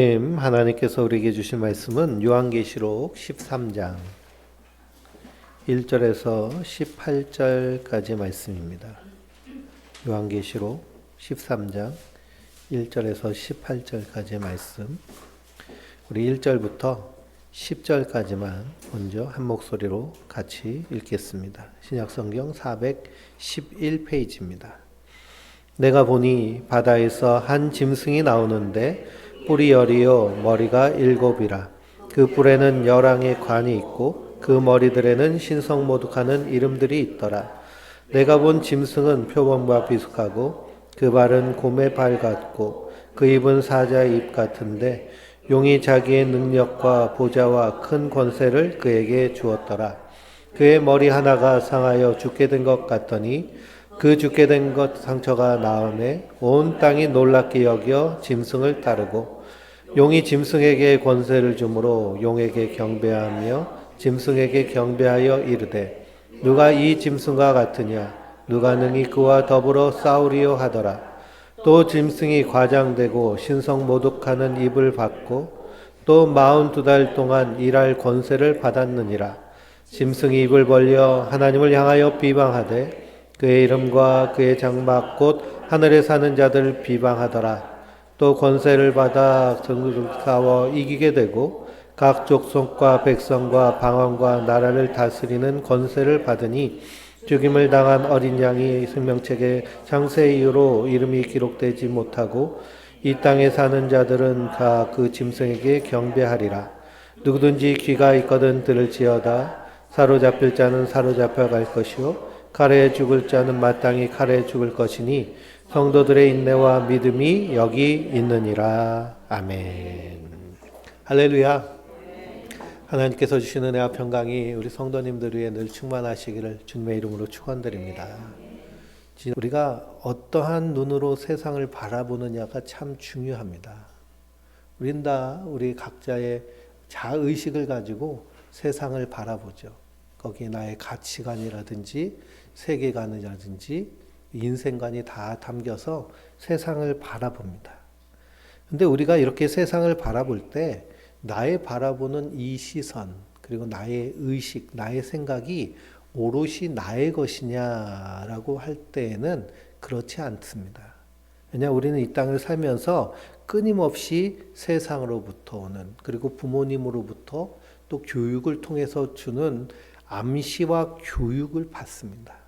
하나님께서 우리에게 주신 말씀은 요한계시록 13장 1절에서 18절까지 말씀입니다. 요한계시록 13장 1절에서 18절까지 말씀. 우리 1절부터 10절까지만 먼저 한 목소리로 같이 읽겠습니다. 신약성경 411페이지입니다. 내가 보니 바다에서 한 짐승이 나오는데 뿔이 10이요 머리가 7이라. 그 뿔에는 11의 관이 있고 그 머리들에는 신성모독하는 이름들이 있더라. 내가 본 짐승은 표범과 비슷하고 그 발은 곰의 발 같고 그 입은 사자의 입 같은데 용이 자기의 능력과 보좌와 큰 권세를 그에게 주었더라. 그의 머리 하나가 상하여 죽게 된 것 같더니 그 죽게 된 것 상처가 나음에 온 땅이 놀랍게 여겨 짐승을 따르고 용이 짐승에게 권세를 주므로 용에게 경배하며 짐승에게 경배하여 이르되 누가 이 짐승과 같으냐 누가 능히 그와 더불어 싸우리요 하더라. 또 짐승이 과장되고 신성모독하는 입을 받고 또 42달 동안 일할 권세를 받았느니라. 짐승이 입을 벌려 하나님을 향하여 비방하되 그의 이름과 그의 장막 곧 하늘에 사는 자들 비방하더라. 또 권세를 받아 싸워 이기게 되고 각 족속과 백성과 방언과 나라를 다스리는 권세를 받으니 죽임을 당한 어린 양이 생명책에 장세 이후로 이름이 기록되지 못하고 이 땅에 사는 자들은 다 그 짐승에게 경배하리라. 누구든지 귀가 있거든 들을지어다. 사로잡힐 자는 사로잡혀 갈 것이요 칼에 죽을 자는 마땅히 칼에 죽을 것이니 성도들의 인내와 믿음이 여기 있느니라. 아멘. 할렐루야. 하나님께서 주시는 은혜와 평강이 우리 성도님들 위해 늘 충만하시기를 주님의 이름으로 축원드립니다. 우리가 어떠한 눈으로 세상을 바라보느냐가 참 중요합니다. 우린 다 우리 각자의 자의식을 가지고 세상을 바라보죠. 거기에 나의 가치관이라든지 세계관이라든지 인생관이 다 담겨서 세상을 바라봅니다. 근데 우리가 이렇게 세상을 바라볼 때 나의 바라보는 이 시선 그리고 나의 의식, 나의 생각이 오롯이 나의 것이냐라고 할 때에는 그렇지 않습니다. 왜냐하면 우리는 이 땅을 살면서 끊임없이 세상으로부터 오는 그리고 부모님으로부터 또 교육을 통해서 주는 암시와 교육을 받습니다.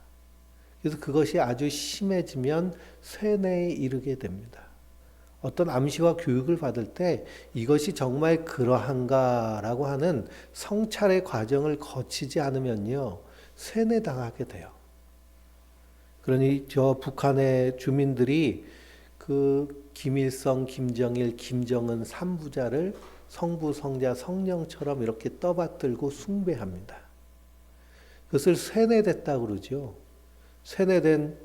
그래서 그것이 아주 심해지면 쇠뇌에 이르게 됩니다. 어떤 암시와 교육을 받을 때 이것이 정말 그러한가라고 하는 성찰의 과정을 거치지 않으면요, 쇠뇌당하게 돼요. 그러니 저 북한의 주민들이 그 김일성, 김정일, 김정은 3부자를 성부, 성자, 성령처럼 이렇게 떠받들고 숭배합니다. 그것을 쇠뇌됐다고 그러죠. 쇠뇌된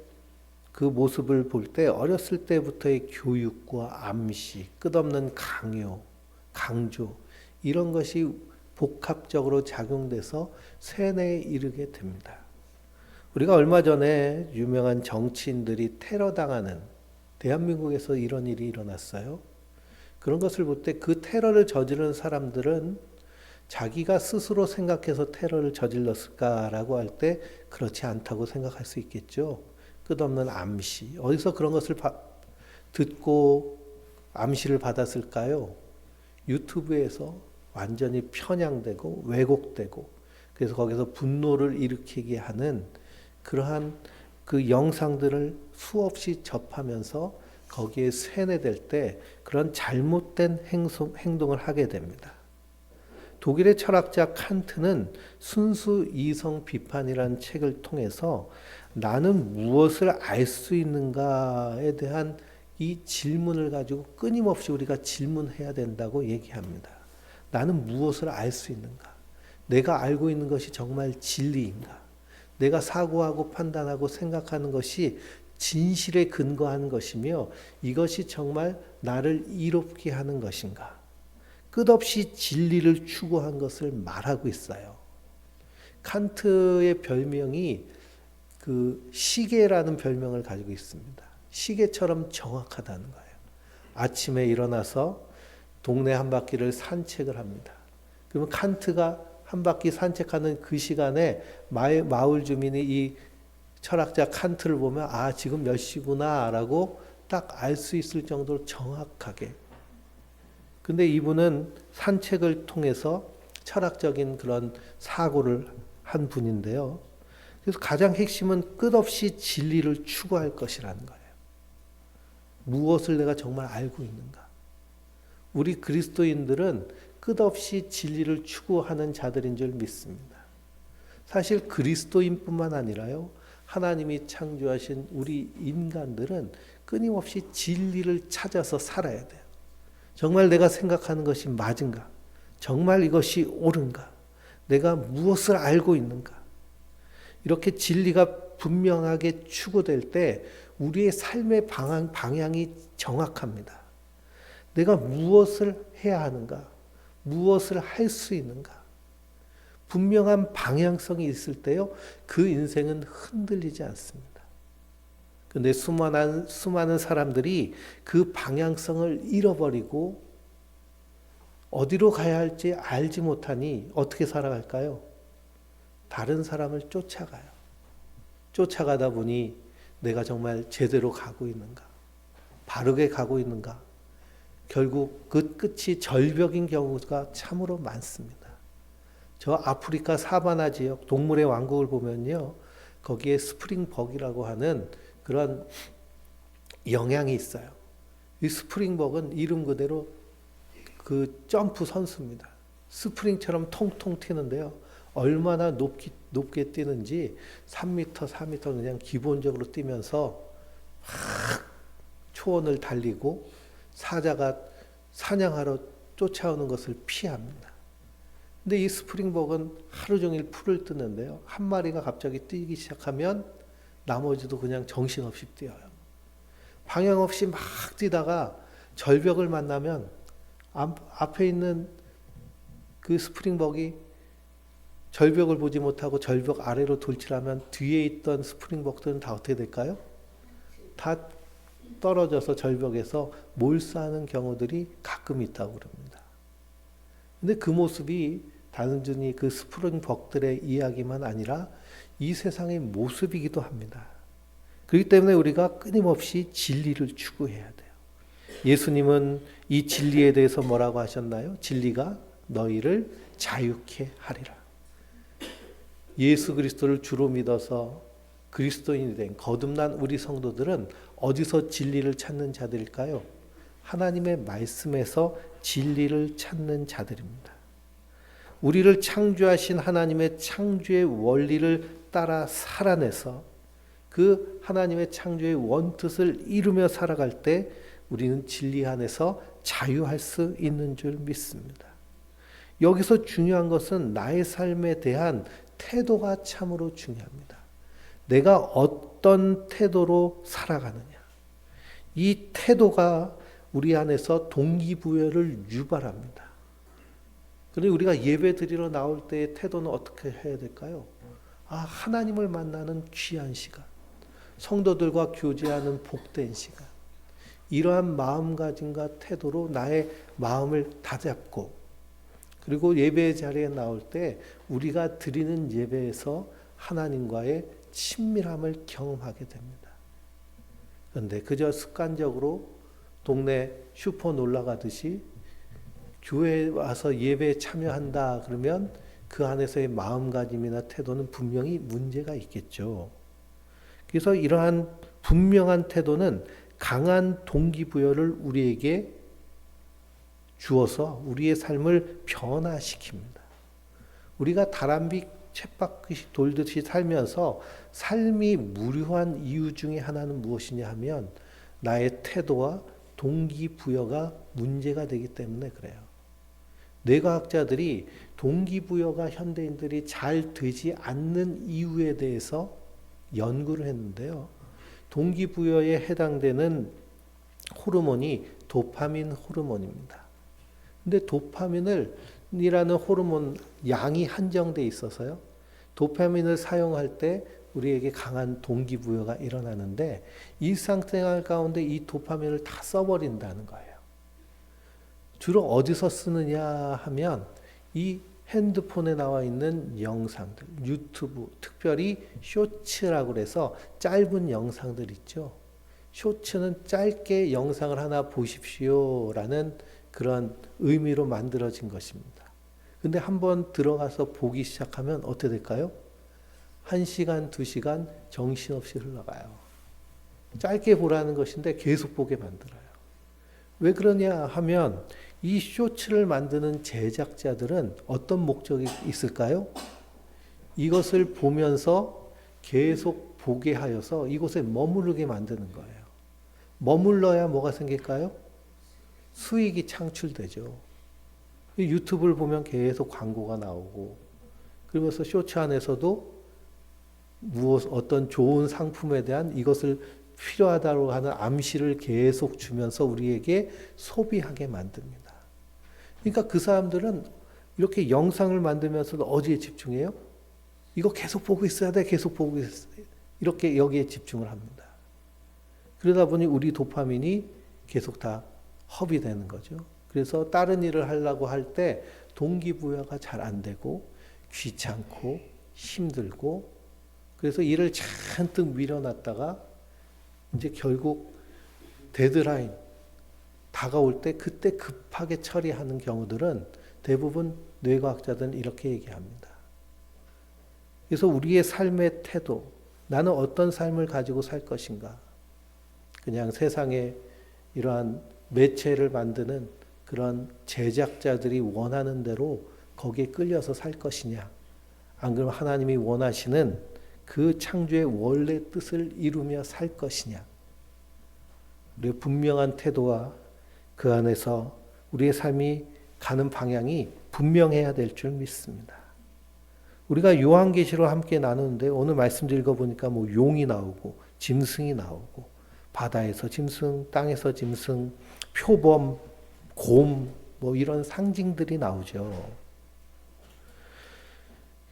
그 모습을 볼 때 어렸을 때부터의 교육과 암시, 끝없는 강요, 강조 이런 것이 복합적으로 작용돼서 쇠뇌에 이르게 됩니다. 우리가 얼마 전에 유명한 정치인들이 테러당하는 대한민국에서 이런 일이 일어났어요. 그런 것을 볼 때 그 테러를 저지른 사람들은 자기가 스스로 생각해서 테러를 저질렀을까라고 할 때 그렇지 않다고 생각할 수 있겠죠. 끝없는 암시. 어디서 그런 것을 듣고 암시를 받았을까요? 유튜브에서 완전히 편향되고 왜곡되고 그래서 거기서 분노를 일으키게 하는 그러한 그 영상들을 수없이 접하면서 거기에 쇠뇌될 때 그런 잘못된 행동을 하게 됩니다. 독일의 철학자 칸트는 순수 이성 비판이라는 책을 통해서 나는 무엇을 알 수 있는가에 대한 이 질문을 가지고 끊임없이 우리가 질문해야 된다고 얘기합니다. 나는 무엇을 알 수 있는가? 내가 알고 있는 것이 정말 진리인가? 내가 사고하고 판단하고 생각하는 것이 진실에 근거하는 것이며 이것이 정말 나를 이롭게 하는 것인가? 끝없이 진리를 추구한 것을 말하고 있어요. 칸트의 별명이 그 시계라는 별명을 가지고 있습니다. 시계처럼 정확하다는 거예요. 아침에 일어나서 동네 한 바퀴를 산책을 합니다. 그러면 칸트가 한 바퀴 산책하는 그 시간에 마을 주민이 이 철학자 칸트를 보면 아, 지금 몇 시구나라고 딱 알 수 있을 정도로 정확하게. 근데 이분은 산책을 통해서 철학적인 그런 사고를 한 분인데요. 그래서 가장 핵심은 끝없이 진리를 추구할 것이라는 거예요. 무엇을 내가 정말 알고 있는가? 우리 그리스도인들은 끝없이 진리를 추구하는 자들인 줄 믿습니다. 사실 그리스도인뿐만 아니라요, 하나님이 창조하신 우리 인간들은 끊임없이 진리를 찾아서 살아야 돼요. 정말 내가 생각하는 것이 맞은가? 정말 이것이 옳은가? 내가 무엇을 알고 있는가? 이렇게 진리가 분명하게 추구될 때 우리의 삶의 방향이 정확합니다. 내가 무엇을 해야 하는가? 무엇을 할 수 있는가? 분명한 방향성이 있을 때요, 그 인생은 흔들리지 않습니다. 근데 수많은 사람들이 그 방향성을 잃어버리고 어디로 가야 할지 알지 못하니 어떻게 살아갈까요? 다른 사람을 쫓아가요. 쫓아가다 보니 내가 정말 제대로 가고 있는가? 바르게 가고 있는가? 결국 그 끝이 절벽인 경우가 참으로 많습니다. 저 아프리카 사바나 지역 동물의 왕국을 보면요, 거기에 스프링벅이라고 하는 그런 영향이 있어요. 이 스프링벅은 이름 그대로 그 점프 선수입니다. 스프링처럼 통통 튀는데요. 얼마나 높게 뛰는지 3m, 4m 그냥 기본적으로 뛰면서 막 초원을 달리고 사자가 사냥하러 쫓아오는 것을 피합니다. 근데 이 스프링벅은 하루 종일 풀을 뜨는데요. 한 마리가 갑자기 뛰기 시작하면 나머지도 그냥 정신없이 뛰어요. 방향 없이 막 뛰다가 절벽을 만나면 앞에 있는 그 스프링벅이 절벽을 보지 못하고 절벽 아래로 돌진하면 뒤에 있던 스프링벅들은 다 어떻게 될까요? 다 떨어져서 절벽에서 몰수하는 경우들이 가끔 있다고 그럽니다. 근데 그 모습이 단순히 그 스프링벅들의 이야기만 아니라 이 세상의 모습이기도 합니다. 그렇기 때문에 우리가 끊임없이 진리를 추구해야 돼요. 예수님은 이 진리에 대해서 뭐라고 하셨나요? 진리가 너희를 자유케 하리라. 예수 그리스도를 주로 믿어서 그리스도인이 된 거듭난 우리 성도들은 어디서 진리를 찾는 자들일까요? 하나님의 말씀에서 진리를 찾는 자들입니다. 우리를 창조하신 하나님의 창조의 원리를 따라 살아내서 그 하나님의 창조의 원뜻을 이루며 살아갈 때 우리는 진리 안에서 자유할 수 있는 줄 믿습니다. 여기서 중요한 것은 나의 삶에 대한 태도가 참으로 중요합니다. 내가 어떤 태도로 살아가느냐. 이 태도가 우리 안에서 동기부여를 유발합니다. 그런데 우리가 예배 드리러 나올 때의 태도는 어떻게 해야 될까요? 하나님을 만나는 귀한 시간, 성도들과 교제하는 복된 시간, 이러한 마음가짐과 태도로 나의 마음을 다잡고, 그리고 예배 자리에 나올 때 우리가 드리는 예배에서 하나님과의 친밀함을 경험하게 됩니다. 그런데 그저 습관적으로 동네 슈퍼 놀러 가듯이 교회에 와서 예배에 참여한다 그러면 그 안에서의 마음가짐이나 태도는 분명히 문제가 있겠죠. 그래서 이러한 분명한 태도는 강한 동기부여를 우리에게 주어서 우리의 삶을 변화시킵니다. 우리가 다람쥐 쳇바퀴 돌듯이 살면서 삶이 무료한 이유 중에 하나는 무엇이냐 하면 나의 태도와 동기부여가 문제가 되기 때문에 그래요. 뇌과학자들이 동기부여가 현대인들이 잘 되지 않는 이유에 대해서 연구를 했는데요. 동기부여에 해당되는 호르몬이 도파민 호르몬입니다. 근데 도파민이라는 호르몬 양이 한정돼 있어서요. 도파민을 사용할 때 우리에게 강한 동기부여가 일어나는데 일상생활 가운데 이 도파민을 다 써버린다는 거예요. 주로 어디서 쓰느냐 하면 이 핸드폰에 나와 있는 영상들, 유튜브, 특별히 쇼츠라고 그래서 짧은 영상들 있죠. 쇼츠는 짧게 영상을 하나 보십시오라는 그런 의미로 만들어진 것입니다. 근데 한번 들어가서 보기 시작하면 어떻게 될까요? 1시간, 2시간 정신없이 흘러가요. 짧게 보라는 것인데 계속 보게 만들어요. 왜 그러냐 하면 이 쇼츠를 만드는 제작자들은 어떤 목적이 있을까요? 이것을 보면서 계속 보게 하여서 이곳에 머무르게 만드는 거예요. 머물러야 뭐가 생길까요? 수익이 창출되죠. 유튜브를 보면 계속 광고가 나오고, 그러면서 쇼츠 안에서도 어떤 좋은 상품에 대한 이것을 필요하다고 하는 암시를 계속 주면서 우리에게 소비하게 만듭니다. 그러니까 그 사람들은 이렇게 영상을 만들면서도 어디에 집중해요? 이거 계속 보고 있어야 돼, 계속 보고 있어야 돼. 이렇게 여기에 집중을 합니다. 그러다 보니 우리 도파민이 계속 다 허비되는 거죠. 그래서 다른 일을 하려고 할 때 동기부여가 잘 안 되고 귀찮고 힘들고, 그래서 일을 잔뜩 밀어놨다가 이제 결국 데드라인 다가올 때 그때 급하게 처리하는 경우들은 대부분 뇌과학자들은 이렇게 얘기합니다. 그래서 우리의 삶의 태도, 나는 어떤 삶을 가지고 살 것인가? 그냥 세상에 이러한 매체를 만드는 그런 제작자들이 원하는 대로 거기에 끌려서 살 것이냐? 안 그러면 하나님이 원하시는 그 창조의 원래 뜻을 이루며 살 것이냐? 우리의 분명한 태도와 그 안에서 우리의 삶이 가는 방향이 분명해야 될 줄 믿습니다. 우리가 요한계시로 함께 나누는데 오늘 말씀 읽어보니까 뭐 용이 나오고 짐승이 나오고 바다에서 짐승, 땅에서 짐승, 표범, 곰, 뭐 이런 상징들이 나오죠.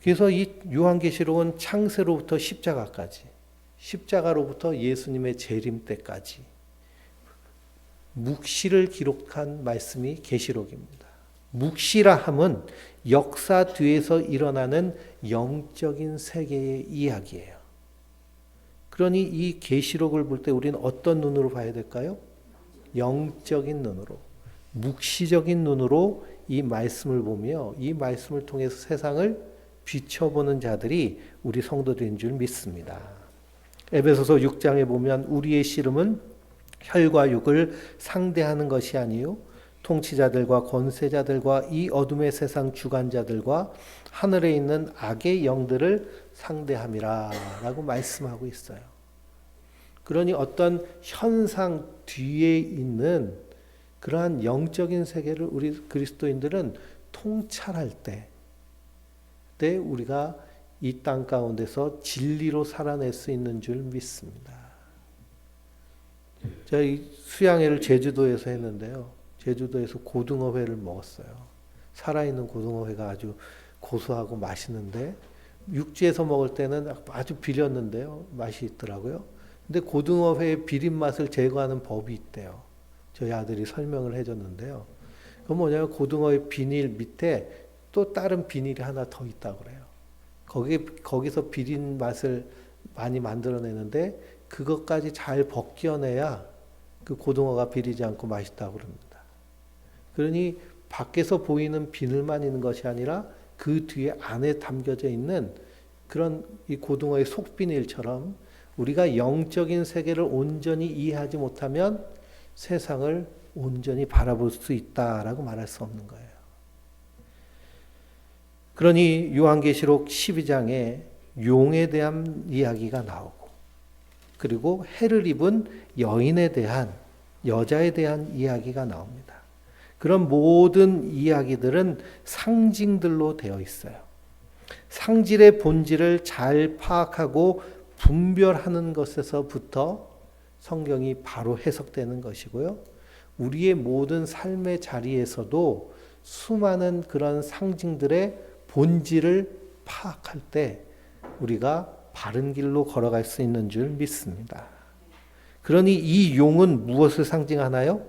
그래서 이 요한계시록은 창세로부터 십자가까지, 십자가로부터 예수님의 재림 때까지 묵시를 기록한 말씀이 계시록입니다. 묵시라 함은 역사 뒤에서 일어나는 영적인 세계의 이야기예요. 그러니 이 계시록을 볼 때 우리는 어떤 눈으로 봐야 될까요? 영적인 눈으로, 묵시적인 눈으로 이 말씀을 보며 이 말씀을 통해서 세상을 비춰보는 자들이 우리 성도들인 줄 믿습니다. 에베소서 6장에 보면 우리의 씨름은 혈과 육을 상대하는 것이 아니요 통치자들과 권세자들과 이 어둠의 세상 주관자들과 하늘에 있는 악의 영들을 상대함이라 라고 말씀하고 있어요. 그러니 어떤 현상 뒤에 있는 그러한 영적인 세계를 우리 그리스도인들은 통찰할 때 우리가 이 땅 가운데서 진리로 살아낼 수 있는 줄 믿습니다. 제가 이 수양회를 제주도에서 했는데요. 제주도에서 고등어회를 먹었어요. 살아있는 고등어회가 아주 고소하고 맛있는데 육지에서 먹을 때는 아주 비렸는데요. 맛이 있더라고요. 근데 고등어회의 비린 맛을 제거하는 법이 있대요. 저희 아들이 설명을 해줬는데요. 그건 뭐냐면 고등어의 비닐 밑에 또 다른 비닐이 하나 더 있다고 그래요. 거기서 비린 맛을 많이 만들어내는데 그것까지 잘 벗겨내야 그 고등어가 비리지 않고 맛있다고 그럽니다. 그러니 밖에서 보이는 비늘만 있는 것이 아니라 그 뒤에 안에 담겨져 있는 그런 이 고등어의 속비닐처럼 우리가 영적인 세계를 온전히 이해하지 못하면 세상을 온전히 바라볼 수 있다라고 말할 수 없는 거예요. 그러니 요한계시록 12장에 용에 대한 이야기가 나오고 그리고 해를 입은 여인에 대한 여자에 대한 이야기가 나옵니다. 그런 모든 이야기들은 상징들로 되어 있어요. 상질의 본질을 잘 파악하고 분별하는 것에서부터 성경이 바로 해석되는 것이고요. 우리의 모든 삶의 자리에서도 수많은 그런 상징들의 본질을 파악할 때 우리가 바른 길로 걸어갈 수 있는 줄 믿습니다. 그러니 이 용은 무엇을 상징하나요?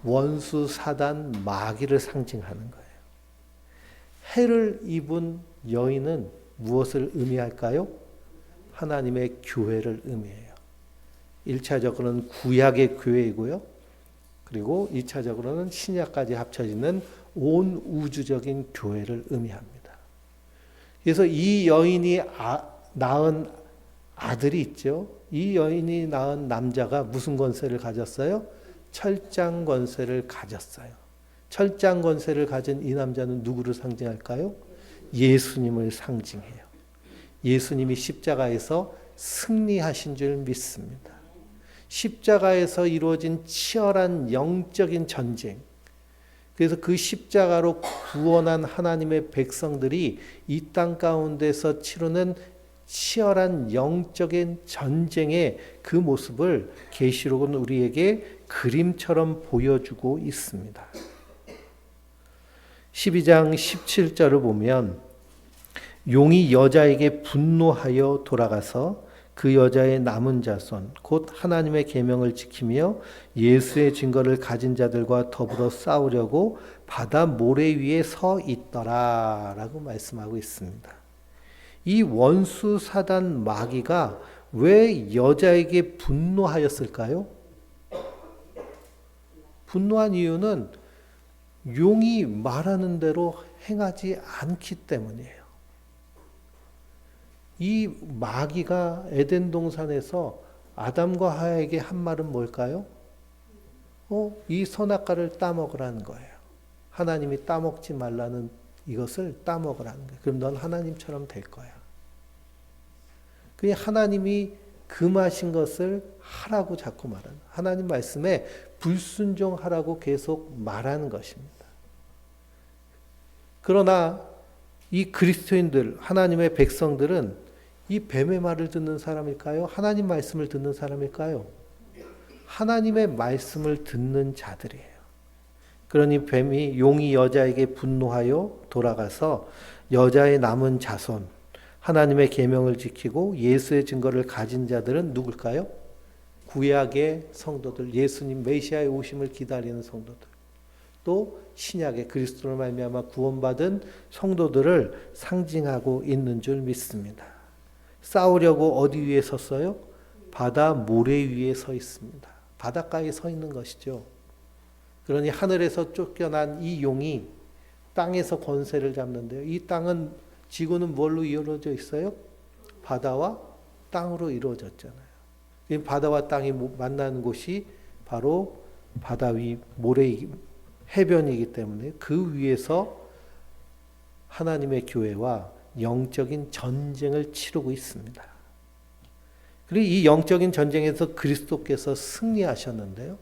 원수 사단 마귀를 상징하는 거예요. 해를 입은 여인은 무엇을 의미할까요? 하나님의 교회를 의미해요. 1차적으로는 구약의 교회이고요. 그리고 2차적으로는 신약까지 합쳐지는 온 우주적인 교회를 의미합니다. 그래서 이 여인이 낳은 아들이 있죠. 이 여인이 낳은 남자가 무슨 권세를 가졌어요? 철장 권세를 가졌어요. 철장 권세를 가진 이 남자는 누구를 상징할까요? 예수님을 상징해요. 예수님이 십자가에서 승리하신 줄 믿습니다. 십자가에서 이루어진 치열한 영적인 전쟁. 그래서 그 십자가로 구원한 하나님의 백성들이 이 땅 가운데서 치르는 치열한 영적인 전쟁의 그 모습을 계시록은 우리에게 그림처럼 보여주고 있습니다. 12장 17절을 보면 용이 여자에게 분노하여 돌아가서 그 여자의 남은 자손 곧 하나님의 계명을 지키며 예수의 증거를 가진 자들과 더불어 싸우려고 바다 모래 위에 서 있더라 라고 말씀하고 있습니다. 이 원수 사단 마귀가 왜 여자에게 분노하였을까요? 분노한 이유는 용이 말하는 대로 행하지 않기 때문이에요. 이 마귀가 에덴 동산에서 아담과 하와에게 한 말은 뭘까요? 이 선악과를 따먹으라는 거예요. 하나님이 따먹지 말라는 이것을 따먹으라는 거예요. 그럼 넌 하나님처럼 될 거야. 그냥 하나님이 금하신 것을 하라고 자꾸 말하는, 하나님 말씀에 불순종하라고 계속 말하는 것입니다. 그러나 이 그리스도인들, 하나님의 백성들은 이 뱀의 말을 듣는 사람일까요? 하나님 말씀을 듣는 사람일까요? 하나님의 말씀을 듣는 자들이에요. 그러니 용이 여자에게 분노하여 돌아가서 여자의 남은 자손, 하나님의 계명을 지키고 예수의 증거를 가진 자들은 누굴까요? 구약의 성도들, 예수님 메시아의 오심을 기다리는 성도들, 또 신약의 그리스도로 말미암아 구원받은 성도들을 상징하고 있는 줄 믿습니다. 싸우려고 어디 위에 섰어요? 바다 모래 위에 서 있습니다. 바닷가에 서 있는 것이죠. 그러니 하늘에서 쫓겨난 이 용이 땅에서 권세를 잡는데요. 이 땅은, 지구는 뭘로 이루어져 있어요? 바다와 땅으로 이루어졌잖아요. 바다와 땅이 만나는 곳이 바로 바다 위 모래 해변이기 때문에 그 위에서 하나님의 교회와 영적인 전쟁을 치르고 있습니다. 그리고 이 영적인 전쟁에서 그리스도께서 승리하셨는데요.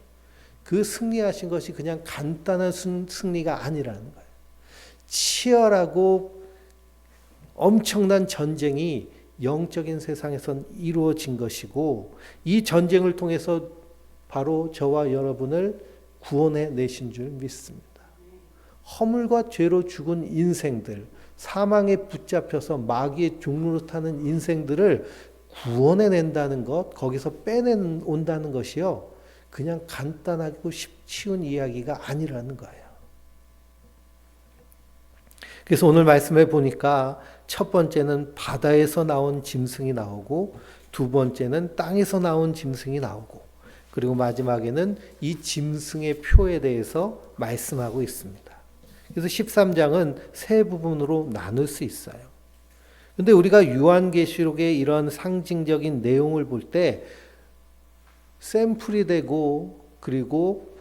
그 승리하신 것이 그냥 간단한 승리가 아니라는 거예요. 치열하고 엄청난 전쟁이 영적인 세상에선 이루어진 것이고, 이 전쟁을 통해서 바로 저와 여러분을 구원해 내신 줄 믿습니다. 허물과 죄로 죽은 인생들, 사망에 붙잡혀서 마귀의 종로로 타는 인생들을 구원해 낸다는 것, 거기서 빼내온다는 것이요, 그냥 간단하고 쉬운 이야기가 아니라는 거예요. 그래서 오늘 말씀해 보니까 첫 번째는 바다에서 나온 짐승이 나오고, 두 번째는 땅에서 나온 짐승이 나오고, 그리고 마지막에는 이 짐승의 표에 대해서 말씀하고 있습니다. 그래서 13장은 세 부분으로 나눌 수 있어요. 근데 우리가 요한계시록의 이런 상징적인 내용을 볼 때 샘플이 되고 그리고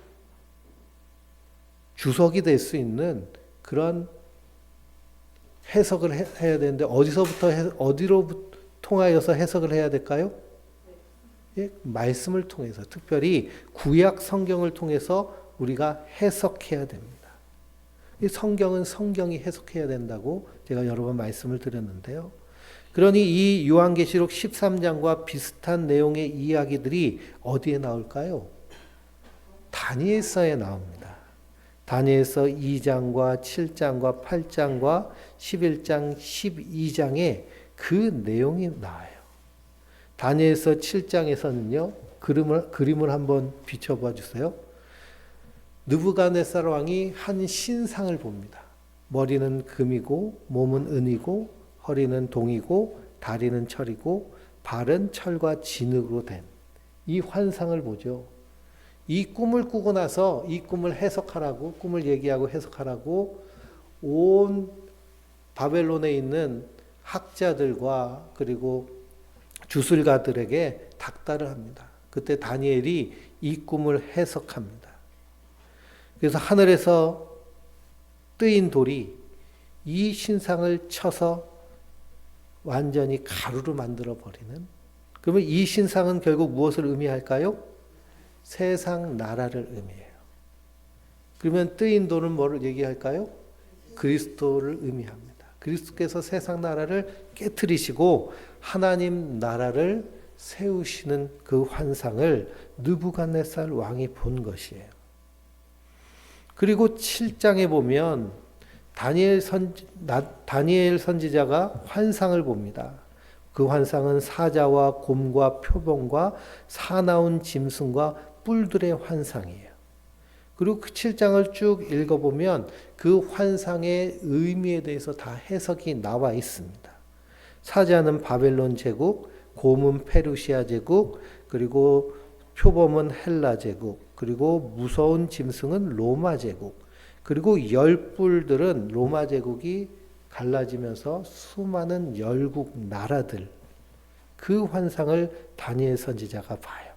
주석이 될 수 있는 그런 해석을 해야 되는데, 어디로 통하여서 해석을 해야 될까요? 예? 말씀을 통해서, 특별히 구약 성경을 통해서 우리가 해석해야 됩니다. 이 성경은 성경이 해석해야 된다고 제가 여러 번 말씀을 드렸는데요. 그러니 이 요한계시록 13장과 비슷한 내용의 이야기들이 어디에 나올까요? 다니엘서에 나옵니다. 다니엘서 2장과 7장과 8장과 11장, 12장에 그 내용이 나와요. 다니엘서 7장에서는요, 그림을 한번 비춰봐 주세요. 느부갓네살 왕이 한 신상을 봅니다. 머리는 금이고 몸은 은이고 허리는 동이고 다리는 철이고 발은 철과 진흙으로 된 이 환상을 보죠. 이 꿈을 꾸고 나서 이 꿈을 해석하라고, 꿈을 얘기하고 해석하라고 온 바벨론에 있는 학자들과 그리고 주술가들에게 닥달을 합니다. 그때 다니엘이 이 꿈을 해석합니다. 그래서 하늘에서 뜨인 돌이 이 신상을 쳐서 완전히 가루로 만들어 버리는. 그러면 이 신상은 결국 무엇을 의미할까요? 세상 나라를 의미해요. 그러면 뜨인 돌은 뭐를 얘기할까요? 그리스도를 의미합니다. 그리스도께서 세상 나라를 깨트리시고 하나님 나라를 세우시는 그 환상을 느부갓네살 왕이 본 것이에요. 그리고 7장에 보면 다니엘 선지자가 환상을 봅니다. 그 환상은 사자와 곰과 표범과 사나운 짐승과 뿔들의 환상이에요. 그리고 그 7장을 쭉 읽어보면 그 환상의 의미에 대해서 다 해석이 나와 있습니다. 사자는 바벨론 제국, 곰은 페르시아 제국, 그리고 표범은 헬라 제국, 그리고 무서운 짐승은 로마 제국, 그리고 열뿔들은 로마 제국이 갈라지면서 수많은 열국 나라들, 그 환상을 다니엘 선지자가 봐요.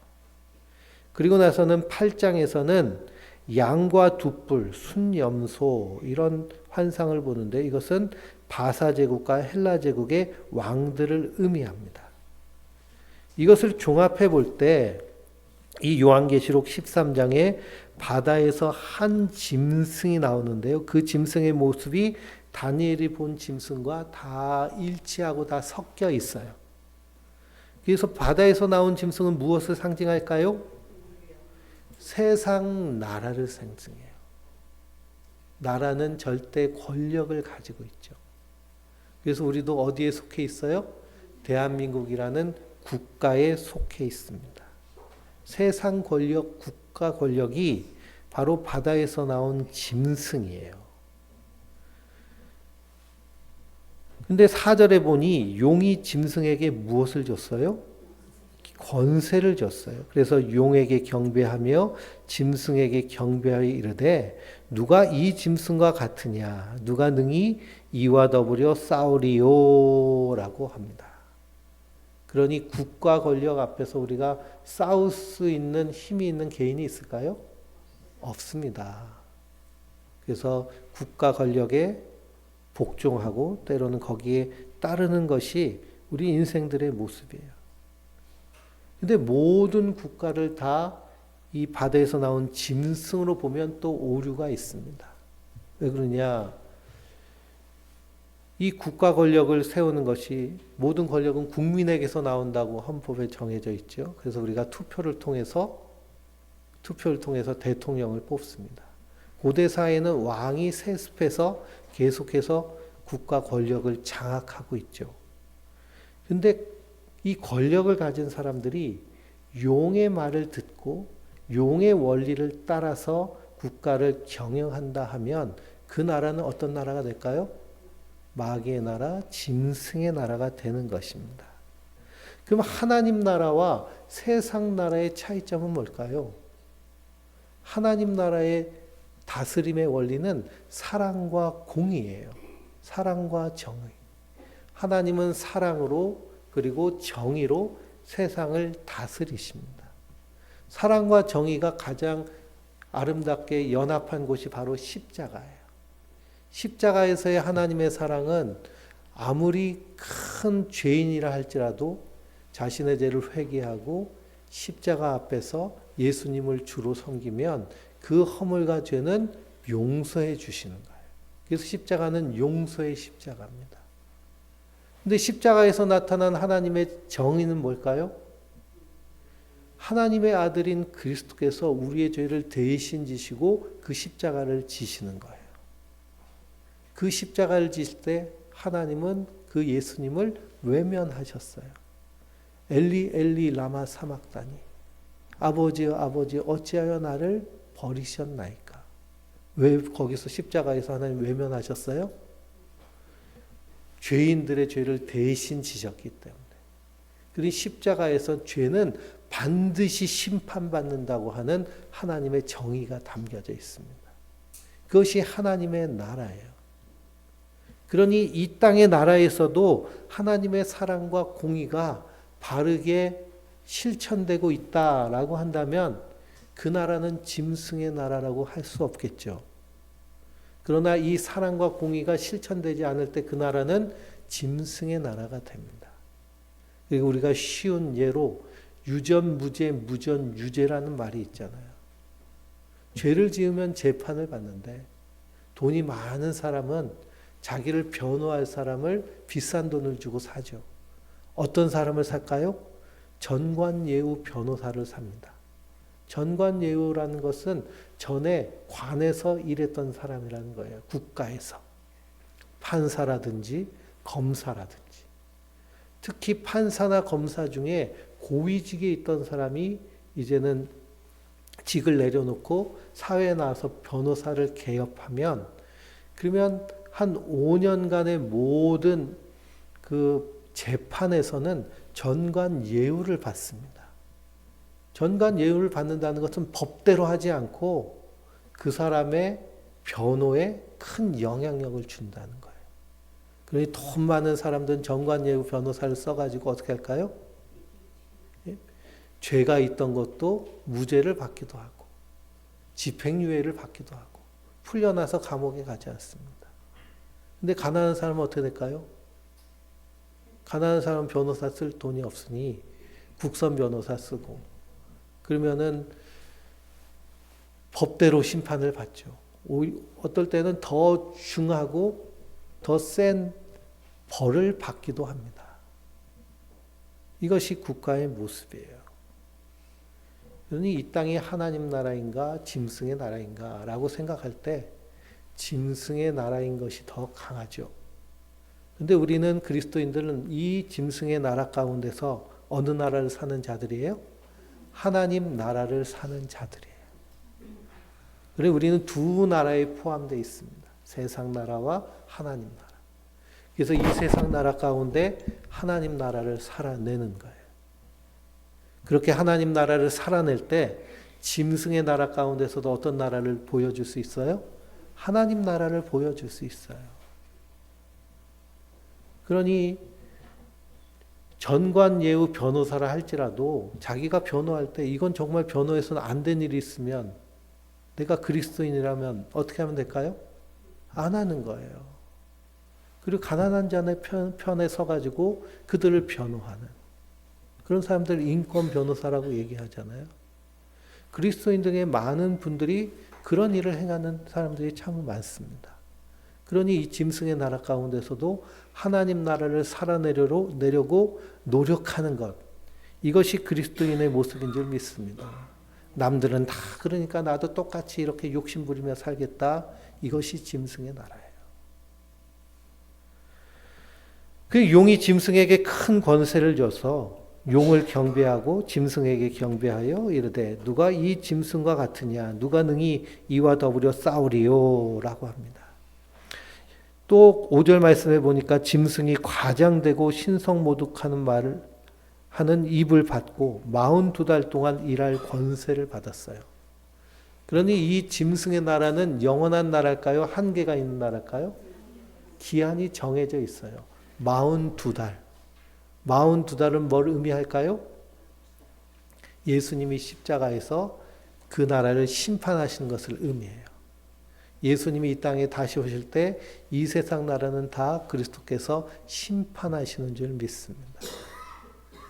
그리고 나서는 8장에서는 양과 두 뿔, 순염소 이런 환상을 보는데 이것은 바사 제국과 헬라 제국의 왕들을 의미합니다. 이것을 종합해 볼 때 이 요한계시록 13장에 바다에서 한 짐승이 나오는데요. 그 짐승의 모습이 다니엘이 본 짐승과 다 일치하고 다 섞여 있어요. 그래서 바다에서 나온 짐승은 무엇을 상징할까요? 세상 나라를 상징해요. 나라는 절대 권력을 가지고 있죠. 그래서 우리도 어디에 속해 있어요? 대한민국이라는 국가에 속해 있습니다. 세상 권력, 국가 권력이 바로 바다에서 나온 짐승이에요. 근데 4절에 보니 용이 짐승에게 무엇을 줬어요? 권세를 줬어요. 그래서 용에게 경배하며 짐승에게 경배하여 이르되 누가 이 짐승과 같으냐? 누가 능히 이와 더불어 싸우리요라고 합니다. 그러니 국가 권력 앞에서 우리가 싸울 수 있는 힘이 있는 개인이 있을까요? 없습니다. 그래서 국가 권력에 복종하고 때로는 거기에 따르는 것이 우리 인생들의 모습이에요. 근데 모든 국가를 다 이 바다에서 나온 짐승으로 보면 또 오류가 있습니다. 왜 그러냐? 이 국가 권력을 세우는 것이 모든 권력은 국민에게서 나온다고 헌법에 정해져 있죠. 그래서 우리가 투표를 통해서 대통령을 뽑습니다. 고대 사회는 왕이 세습해서 계속해서 국가 권력을 장악하고 있죠. 근데 이 권력을 가진 사람들이 용의 말을 듣고 용의 원리를 따라서 국가를 경영한다 하면 그 나라는 어떤 나라가 될까요? 마귀의 나라, 짐승의 나라가 되는 것입니다. 그럼 하나님 나라와 세상 나라의 차이점은 뭘까요? 하나님 나라의 다스림의 원리는 사랑과 공의예요. 사랑과 정의. 하나님은 사랑으로 그리고 정의로 세상을 다스리십니다. 사랑과 정의가 가장 아름답게 연합한 곳이 바로 십자가예요. 십자가에서의 하나님의 사랑은 아무리 큰 죄인이라 할지라도 자신의 죄를 회개하고 십자가 앞에서 예수님을 주로 섬기면 그 허물과 죄는 용서해 주시는 거예요. 그래서 십자가는 용서의 십자가입니다. 근데 십자가에서 나타난 하나님의 정의는 뭘까요? 하나님의 아들인 그리스도께서 우리의 죄를 대신 지시고 그 십자가를 지시는 거예요. 그 십자가를 지실 때 하나님은 그 예수님을 외면하셨어요. 엘리 엘리 라마 사막다니 아버지여 아버지 어찌하여 나를 버리셨나이까. 왜 거기서 십자가에서 하나님 외면하셨어요? 죄인들의 죄를 대신 지셨기 때문에. 그리고 십자가에서 죄는 반드시 심판받는다고 하는 하나님의 정의가 담겨져 있습니다. 그것이 하나님의 나라예요. 그러니 이 땅의 나라에서도 하나님의 사랑과 공의가 바르게 실천되고 있다라고 한다면 그 나라는 짐승의 나라라고 할 수 없겠죠. 그러나 이 사랑과 공의가 실천되지 않을 때 그 나라는 짐승의 나라가 됩니다. 그리고 우리가 쉬운 예로 유전무죄, 무전유죄라는 말이 있잖아요. 죄를 지으면 재판을 받는데 돈이 많은 사람은 자기를 변호할 사람을 비싼 돈을 주고 사죠. 어떤 사람을 살까요? 전관예우 변호사를 삽니다. 전관예우라는 것은 전에 관에서 일했던 사람이라는 거예요. 국가에서. 판사라든지 검사라든지. 특히 판사나 검사 중에 고위직에 있던 사람이 이제는 직을 내려놓고 사회에 나와서 변호사를 개업하면 그러면 한 5년간의 모든 그 재판에서는 전관예우를 받습니다. 전관예우를 받는다는 것은 법대로 하지 않고 그 사람의 변호에 큰 영향력을 준다는 거예요. 그러니 돈 많은 사람들은 전관예우 변호사를 써가지고 어떻게 할까요? 예? 죄가 있던 것도 무죄를 받기도 하고 집행유예를 받기도 하고 풀려나서 감옥에 가지 않습니다. 근데 가난한 사람은 어떻게 될까요? 가난한 사람은 변호사 쓸 돈이 없으니 국선 변호사 쓰고 그러면은 법대로 심판을 받죠. 어떨 때는 더 중하고 더 센 벌을 받기도 합니다. 이것이 국가의 모습이에요. 그러니 이 땅이 하나님 나라인가 짐승의 나라인가 라고 생각할 때 짐승의 나라인 것이 더 강하죠. 근데 우리는 그리스도인들은 이 짐승의 나라 가운데서 어느 나라를 사는 자들이에요? 하나님 나라를 사는 자들이에요. 그래서 우리는 두 나라에 포함되어 있습니다. 세상 나라와 하나님 나라. 그래서 이 세상 나라 가운데 하나님 나라를 살아내는 거예요. 그렇게 하나님 나라를 살아낼 때 짐승의 나라 가운데서도 어떤 나라를 보여줄 수 있어요? 하나님 나라를 보여줄 수 있어요. 그러니 전관예우 변호사라 할지라도 자기가 변호할 때 이건 정말 변호해서는 안 된 일이 있으면 내가 그리스도인이라면 어떻게 하면 될까요? 안 하는 거예요. 그리고 가난한 자의 편에 서가지고 그들을 변호하는 그런 사람들 인권 변호사라고 얘기하잖아요. 그리스도인 등의 많은 분들이 그런 일을 행하는 사람들이 참 많습니다. 그러니 이 짐승의 나라 가운데서도 하나님 나라를 살아내려고 노력하는 것, 이것이 그리스도인의 모습인 줄 믿습니다. 남들은 다 그러니까 나도 똑같이 이렇게 욕심 부리며 살겠다. 이것이 짐승의 나라예요. 그 용이 짐승에게 큰 권세를 줘서 용을 경배하고 짐승에게 경배하여 이르되 누가 이 짐승과 같으냐 누가 능히 이와 더불어 싸우리요 라고 합니다. 또 5절 말씀에 보니까 짐승이 과장되고 신성모독하는 말을 하는 입을 받고 42달 동안 일할 권세를 받았어요. 그러니 이 짐승의 나라는 영원한 나라일까요? 한계가 있는 나라일까요? 기한이 정해져 있어요. 42달. 42달은 뭘 의미할까요? 예수님이 십자가에서 그 나라를 심판하시는 것을 의미해요. 예수님이 이 땅에 다시 오실 때 이 세상 나라는 다 그리스도께서 심판하시는 줄 믿습니다.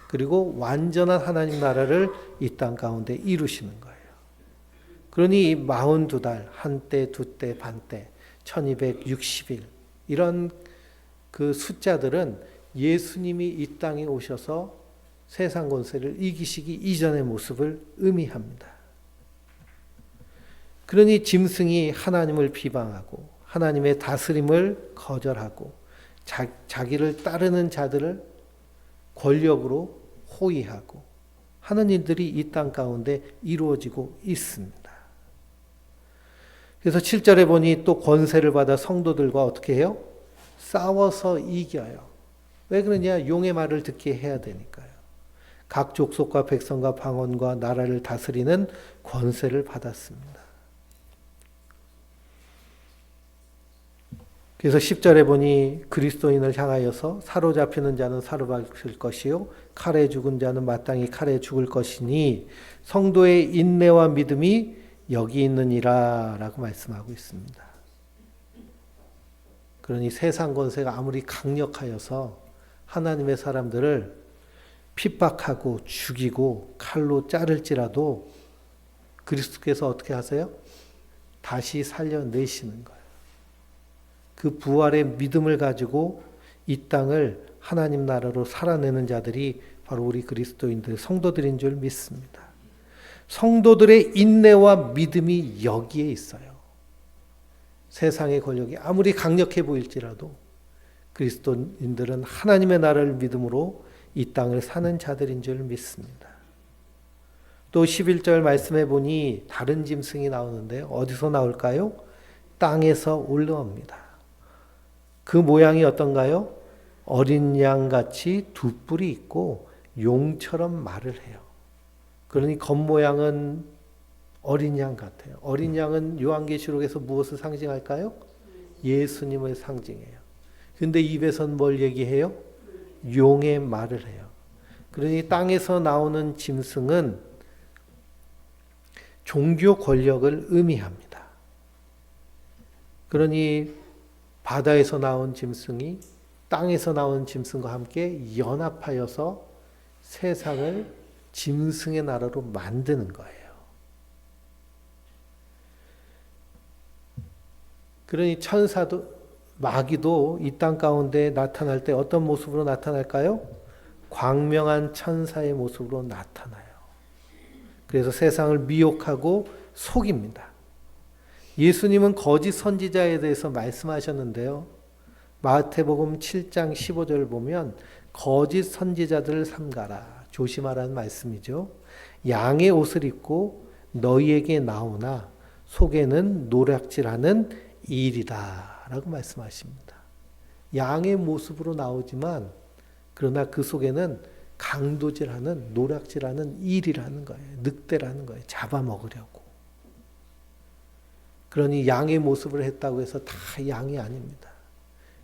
그리고 완전한 하나님 나라를 이 땅 가운데 이루시는 거예요. 그러니 이 42달, 한때, 두때, 반때, 1260일 이런 그 숫자들은 예수님이 이 땅에 오셔서 세상 권세를 이기시기 이전의 모습을 의미합니다. 그러니 짐승이 하나님을 비방하고 하나님의 다스림을 거절하고 자기를 따르는 자들을 권력으로 호위하고 하는 일들이 이 땅 가운데 이루어지고 있습니다. 그래서 7절에 보니 또 권세를 받아 성도들과 어떻게 해요? 싸워서 이겨요. 왜 그러냐? 용의 말을 듣게 해야 되니까요. 각 족속과 백성과 방언과 나라를 다스리는 권세를 받았습니다. 그래서 10절에 보니 그리스도인을 향하여서 사로잡히는 자는 사로잡힐 것이요 칼에 죽은 자는 마땅히 칼에 죽을 것이니 성도의 인내와 믿음이 여기 있느니라 라고 말씀하고 있습니다. 그러니 세상 권세가 아무리 강력하여서 하나님의 사람들을 핍박하고 죽이고 칼로 자를지라도 그리스도께서 어떻게 하세요? 다시 살려내시는 거예요. 그 부활의 믿음을 가지고 이 땅을 하나님 나라로 살아내는 자들이 바로 우리 그리스도인들, 성도들인 줄 믿습니다. 성도들의 인내와 믿음이 여기에 있어요. 세상의 권력이 아무리 강력해 보일지라도 그리스도인들은 하나님의 나라를 믿음으로 이 땅을 사는 자들인 줄 믿습니다. 또 11절 말씀해 보니 다른 짐승이 나오는데 어디서 나올까요? 땅에서 올라옵니다. 그 모양이 어떤가요? 어린 양같이 두 뿔이 있고 용처럼 말을 해요. 그러니 겉모양은 어린 양 같아요. 어린 양은 요한계시록에서 무엇을 상징할까요? 예수님을 상징해요. 근데 입에선 뭘 얘기해요? 용의 말을 해요. 그러니 땅에서 나오는 짐승은 종교 권력을 의미합니다. 그러니 바다에서 나온 짐승이 땅에서 나온 짐승과 함께 연합하여서 세상을 짐승의 나라로 만드는 거예요. 그러니 천사도 마귀도 이 땅 가운데 나타날 때 어떤 모습으로 나타날까요? 광명한 천사의 모습으로 나타나요. 그래서 세상을 미혹하고 속입니다. 예수님은 거짓 선지자에 대해서 말씀하셨는데요. 마태복음 7장 15절을 보면 거짓 선지자들을 삼가라, 조심하라는 말씀이죠. 양의 옷을 입고 너희에게 나오나 속에는 노략질하는 일이다 라고 말씀하십니다. 양의 모습으로 나오지만 그러나 그 속에는 강도질하는 노략질하는 일이라는 거예요. 늑대라는 거예요. 잡아먹으려고. 그러니 양의 모습을 했다고 해서 다 양이 아닙니다.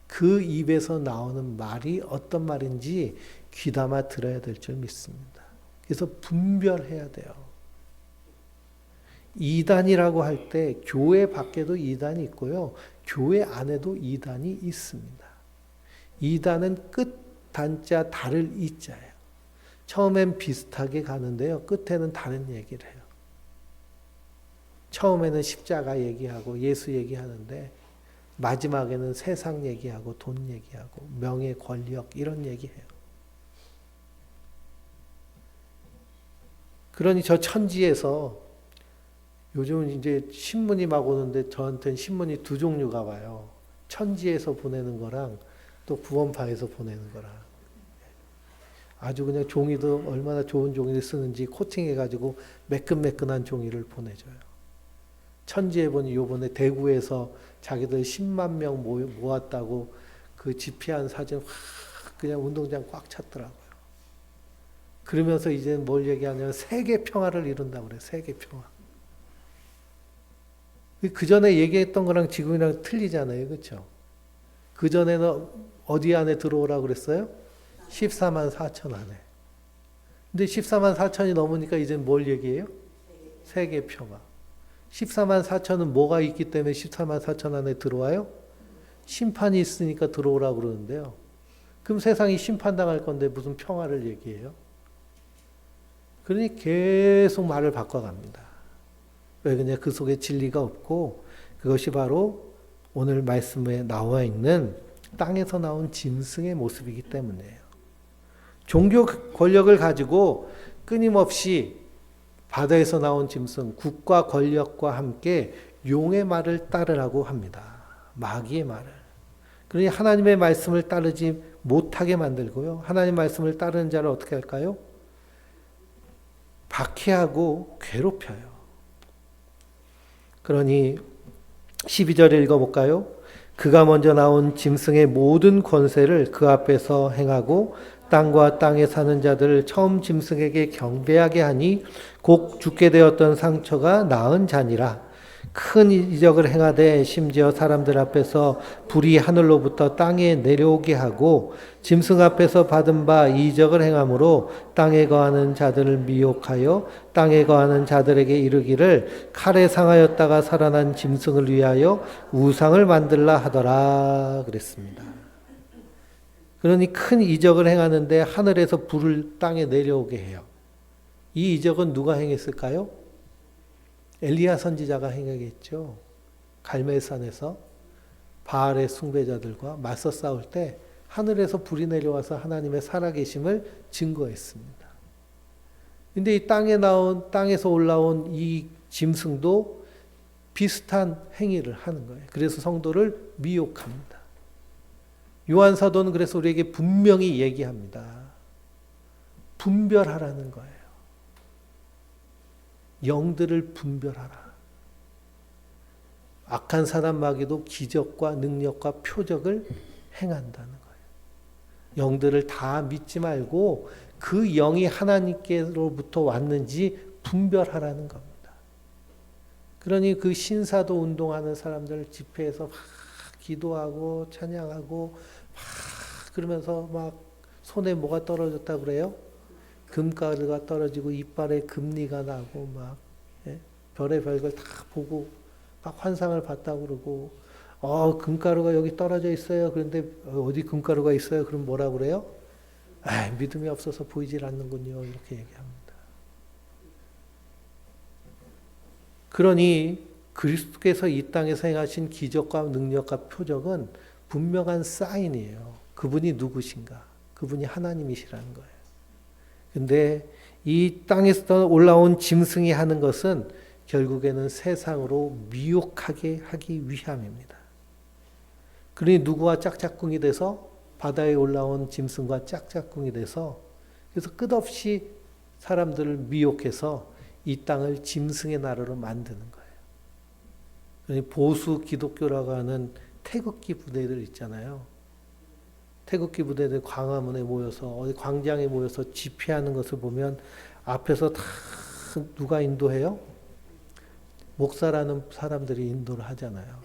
그 입에서 나오는 말이 어떤 말인지 귀담아 들어야 될 줄 믿습니다. 그래서 분별해야 돼요. 이단이라고 할 때 교회 밖에도 이단이 있고요. 교회 안에도 이단이 있습니다. 이단은 끝 단자 달을 이자예요. 처음엔 비슷하게 가는데요. 끝에는 다른 얘기를 해요. 처음에는 십자가 얘기하고 예수 얘기하는데 마지막에는 세상 얘기하고 돈 얘기하고 명예, 권력 이런 얘기해요. 그러니 저 천지에서 요즘은 이제 신문이 막 오는데 저한테는 신문이 두 종류가 와요. 천지에서 보내는 거랑 또 구원파에서 보내는 거랑. 아주 그냥 종이도 얼마나 좋은 종이를 쓰는지 코팅해가지고 매끈매끈한 종이를 보내줘요. 천지에 보니 요번에 대구에서 자기들 10만 명 모았다고 그 집회한 사진 확 그냥 운동장 꽉 찼더라고요. 그러면서 이제 뭘 얘기하냐면 세계 평화를 이룬다고 그래요. 세계 평화. 그 전에 얘기했던 거랑 지금이랑 틀리잖아요. 그렇죠? 그 전에는 어디 안에 들어오라고 그랬어요? 14만 4천 안에. 근데 14만 4천이 넘으니까 이제 뭘 얘기해요? 세계 평화. 14만 4천은 뭐가 있기 때문에 14만 4천 안에 들어와요? 심판이 있으니까 들어오라고 그러는데요. 그럼 세상이 심판당할 건데 무슨 평화를 얘기해요? 그러니 계속 말을 바꿔갑니다. 왜 그러냐? 그 속에 진리가 없고 그것이 바로 오늘 말씀에 나와 있는 땅에서 나온 짐승의 모습이기 때문이에요. 종교 권력을 가지고 끊임없이 바다에서 나온 짐승, 국가 권력과 함께 용의 말을 따르라고 합니다. 마귀의 말을. 그러니 하나님의 말씀을 따르지 못하게 만들고요. 하나님 말씀을 따르는 자를 어떻게 할까요? 박해하고 괴롭혀요. 그러니 12절 읽어볼까요? 그가 먼저 나온 짐승의 모든 권세를 그 앞에서 행하고 땅과 땅에 사는 자들을 처음 짐승에게 경배하게 하니 곧 죽게 되었던 상처가 나은 자니라. 큰 이적을 행하되 심지어 사람들 앞에서 불이 하늘로부터 땅에 내려오게 하고 짐승 앞에서 받은 바 이적을 행함으로 땅에 거하는 자들을 미혹하여 땅에 거하는 자들에게 이르기를 칼에 상하였다가 살아난 짐승을 위하여 우상을 만들라 하더라 그랬습니다. 그러니 큰 이적을 행하는데 하늘에서 불을 땅에 내려오게 해요. 이 이적은 누가 행했을까요? 엘리야 선지자가 행하겠죠. 갈멜산에서 바알의 숭배자들과 맞서 싸울 때 하늘에서 불이 내려와서 하나님의 살아계심을 증거했습니다. 근데 이 땅에서 올라온 이 짐승도 비슷한 행위를 하는 거예요. 그래서 성도를 미혹합니다. 요한 사도는 그래서 우리에게 분명히 얘기합니다. 분별하라는 거예요. 영들을 분별하라. 악한 사단 마귀도 기적과 능력과 표적을 행한다는 거예요. 영들을 다 믿지 말고 그 영이 하나님께로부터 왔는지 분별하라는 겁니다. 그러니 그 신사도 운동하는 사람들 집회에서 막 기도하고 찬양하고 막 그러면서 막 손에 뭐가 떨어졌다 그래요? 금가루가 떨어지고 이빨에 금리가 나고 막 별의 별걸 다 보고 막 환상을 봤다고 그러고 금가루가 여기 떨어져 있어요. 그런데 어디 금가루가 있어요? 그럼 뭐라 그래요? 믿음이 없어서 보이질 않는군요. 이렇게 얘기합니다. 그러니 그리스도께서 이 땅에서 행하신 기적과 능력과 표적은 분명한 사인이에요. 그분이 누구신가? 그분이 하나님이시라는 거예요. 근데 이 땅에서 올라온 짐승이 하는 것은 결국에는 세상으로 미혹하게 하기 위함입니다. 그러니 누구와 짝짝꿍이 돼서 바다에 올라온 짐승과 짝짝꿍이 돼서 그래서 끝없이 사람들을 미혹해서 이 땅을 짐승의 나라로 만드는 거예요. 그러니 보수 기독교라고 하는 태극기 부대들 있잖아요. 태극기 부대들 광화문에 모여서 어디 광장에 모여서 집회하는 것을 보면 앞에서 다 누가 인도해요? 목사라는 사람들이 인도를 하잖아요.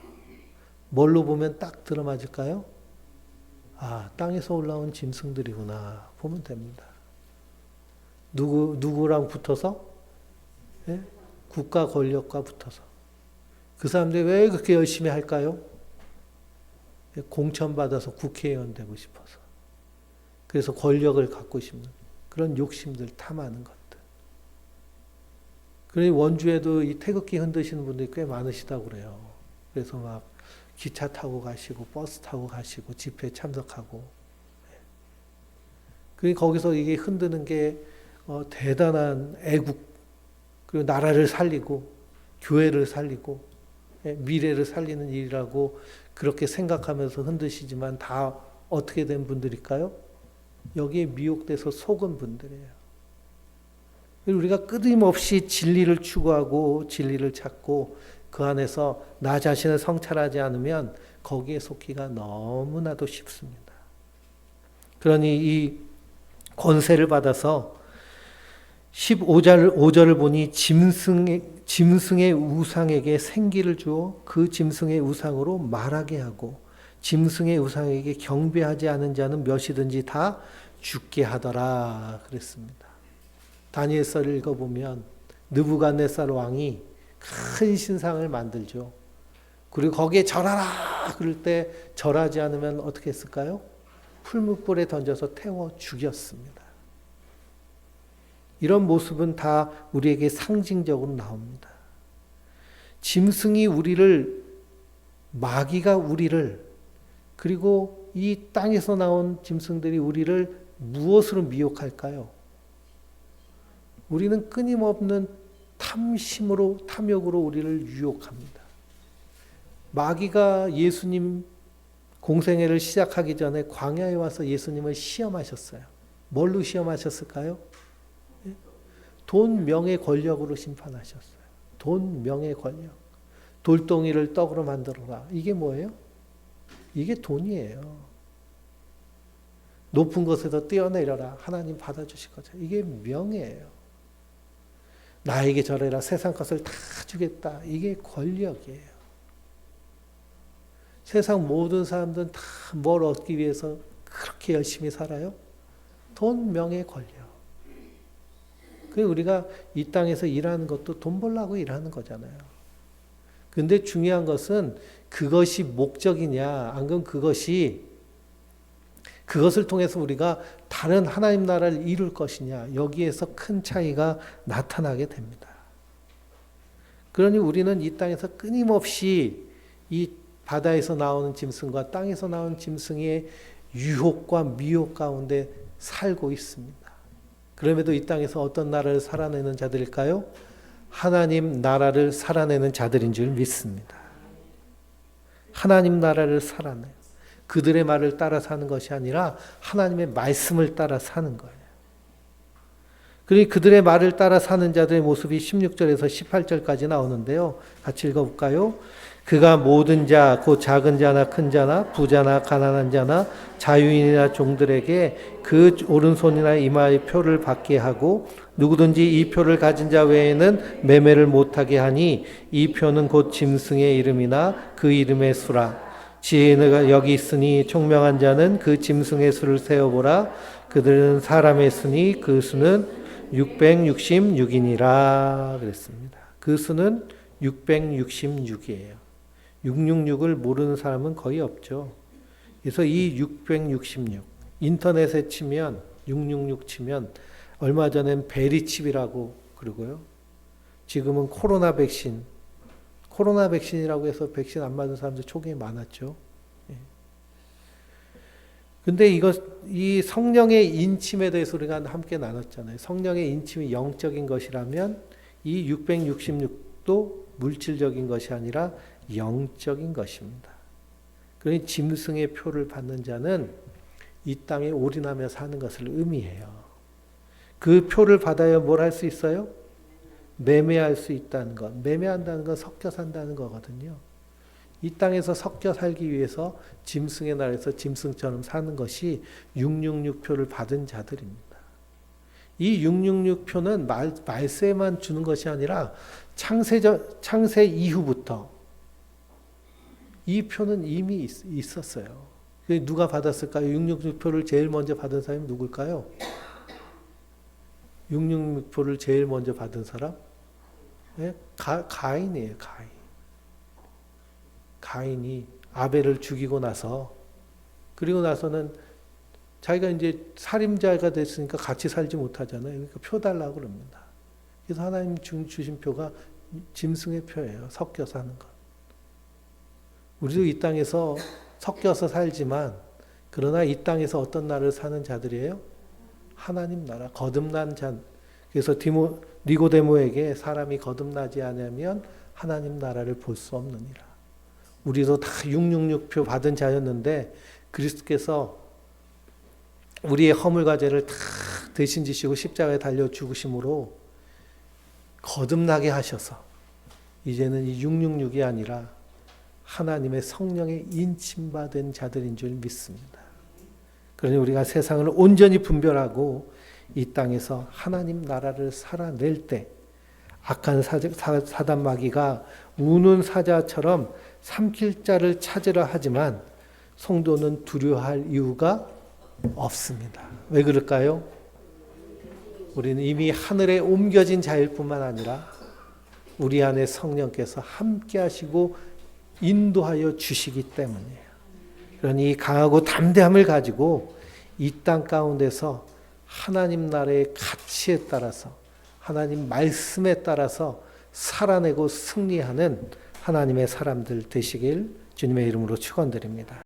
뭘로 보면 딱 들어맞을까요? 땅에서 올라온 짐승들이구나 보면 됩니다. 누구랑 붙어서? 예? 국가 권력과 붙어서. 그 사람들이 왜 그렇게 열심히 할까요? 공천받아서 국회의원 되고 싶어서. 그래서 권력을 갖고 싶은 그런 욕심들 탐하는 것들. 그러니 원주에도 이 태극기 흔드시는 분들이 꽤 많으시다고 그래요. 그래서 막 기차 타고 가시고 버스 타고 가시고 집회에 참석하고. 그러니 거기서 이게 흔드는 게 대단한 애국, 그리고 나라를 살리고 교회를 살리고 미래를 살리는 일이라고 그렇게 생각하면서 흔드시지만 다 어떻게 된 분들일까요? 여기에 미혹돼서 속은 분들이에요. 우리가 끊임없이 진리를 추구하고 진리를 찾고 그 안에서 나 자신을 성찰하지 않으면 거기에 속기가 너무나도 쉽습니다. 그러니 이 권세를 받아서 15절을 보니 짐승의 우상에게 생기를 주어 그 짐승의 우상으로 말하게 하고 짐승의 우상에게 경배하지 않은 자는 몇이든지 다 죽게 하더라 그랬습니다. 다니엘서를 읽어보면 느부갓네살 왕이 큰 신상을 만들죠. 그리고 거기에 절하라 그럴 때 절하지 않으면 어떻게 했을까요? 풀무불에 던져서 태워 죽였습니다. 이런 모습은 다 우리에게 상징적으로 나옵니다. 짐승이 우리를, 마귀가 우리를, 그리고 이 땅에서 나온 짐승들이 우리를 무엇으로 미혹할까요? 우리는 끊임없는 탐심으로, 탐욕으로 우리를 유혹합니다. 마귀가 예수님 공생애를 시작하기 전에 광야에 와서 예수님을 시험하셨어요. 뭘로 시험하셨을까요? 돈, 명예, 권력으로 심판하셨어요. 돈, 명예, 권력. 돌덩이를 떡으로 만들어라. 이게 뭐예요? 이게 돈이에요. 높은 곳에서 뛰어내려라. 하나님 받아주실 거죠. 이게 명예예요. 나에게 절해라. 세상 것을 다 주겠다. 이게 권력이에요. 세상 모든 사람들은 다 뭘 얻기 위해서 그렇게 열심히 살아요? 돈, 명예, 권력. 우리가 이 땅에서 일하는 것도 돈 벌려고 일하는 거잖아요. 근데 중요한 것은 그것이 목적이냐, 안 그러면 그것을 통해서 우리가 다른 하나님 나라를 이룰 것이냐, 여기에서 큰 차이가 나타나게 됩니다. 그러니 우리는 이 땅에서 끊임없이 이 바다에서 나오는 짐승과 땅에서 나오는 짐승의 유혹과 미혹 가운데 살고 있습니다. 그럼에도 이 땅에서 어떤 나라를 살아내는 자들일까요? 하나님 나라를 살아내는 자들인 줄 믿습니다. 하나님 나라를 살아내요. 그들의 말을 따라 사는 것이 아니라 하나님의 말씀을 따라 사는 거예요. 그러니 그들의 말을 따라 사는 자들의 모습이 16절에서 18절까지 나오는데요. 같이 읽어볼까요? 그가 모든 자, 곧 작은 자나 큰 자나 부자나 가난한 자나 자유인이나 종들에게 그 오른손이나 이마의 표를 받게 하고 누구든지 이 표를 가진 자 외에는 매매를 못하게 하니 이 표는 곧 짐승의 이름이나 그 이름의 수라. 지혜가 여기 있으니 총명한 자는 그 짐승의 수를 세어보라. 그들은 사람의 수니 그 수는 666이니라 그랬습니다. 그 수는 666이에요. 666을 모르는 사람은 거의 없죠. 그래서 이 666, 인터넷에 치면 666 치면 얼마 전엔 베리칩이라고 그러고요. 지금은 코로나 백신이라고 해서 백신 안 맞은 사람들 초기에 많았죠. 근데 이 성령의 인침에 대해서 우리가 함께 나눴잖아요. 성령의 인침이 영적인 것이라면 이 666도 물질적인 것이 아니라 영적인 것입니다. 그러니 짐승의 표를 받는 자는 이 땅에 올인하며 사는 것을 의미해요. 그 표를 받아야 뭘 할 수 있어요? 매매할 수 있다는 것. 매매한다는 건 섞여 산다는 거거든요. 이 땅에서 섞여 살기 위해서 짐승의 나라에서 짐승처럼 사는 것이 666표를 받은 자들입니다. 이 666표는 말세만 주는 것이 아니라 창세 이후부터 이 표는 이미 있었어요. 누가 받았을까요? 666표를 제일 먼저 받은 사람이 누굴까요? 666표를 제일 먼저 받은 사람? 네? 가인이에요. 가인이 아벨을 죽이고 나서 그리고 나서는 자기가 이제 살인자가 됐으니까 같이 살지 못하잖아요. 그러니까 표 달라고 그럽니다. 그래서 하나님 주신 표가 짐승의 표예요. 섞여 사는 것. 우리도 이 땅에서 섞여서 살지만 그러나 이 땅에서 어떤 나라를 사는 자들이에요? 하나님 나라, 거듭난 자. 그래서 니고데모에게 사람이 거듭나지 않으면 하나님 나라를 볼 수 없느니라. 우리도 다 666표 받은 자였는데 그리스도께서 우리의 허물과 죄를 다 대신 지시고 십자가에 달려 죽으심으로 거듭나게 하셔서 이제는 이 666이 아니라 하나님의 성령에 인침받은 자들인 줄 믿습니다. 그러니 우리가 세상을 온전히 분별하고 이 땅에서 하나님 나라를 살아낼 때 악한 사단 마귀가 우는 사자처럼 삼킬 자를 찾으려 하지만 성도는 두려워할 이유가 없습니다. 왜 그럴까요? 우리는 이미 하늘에 옮겨진 자일 뿐만 아니라 우리 안에 성령께서 함께 하시고 인도하여 주시기 때문이에요. 그러니 강하고 담대함을 가지고 이 땅 가운데서 하나님 나라의 가치에 따라서 하나님 말씀에 따라서 살아내고 승리하는 하나님의 사람들 되시길 주님의 이름으로 축원드립니다.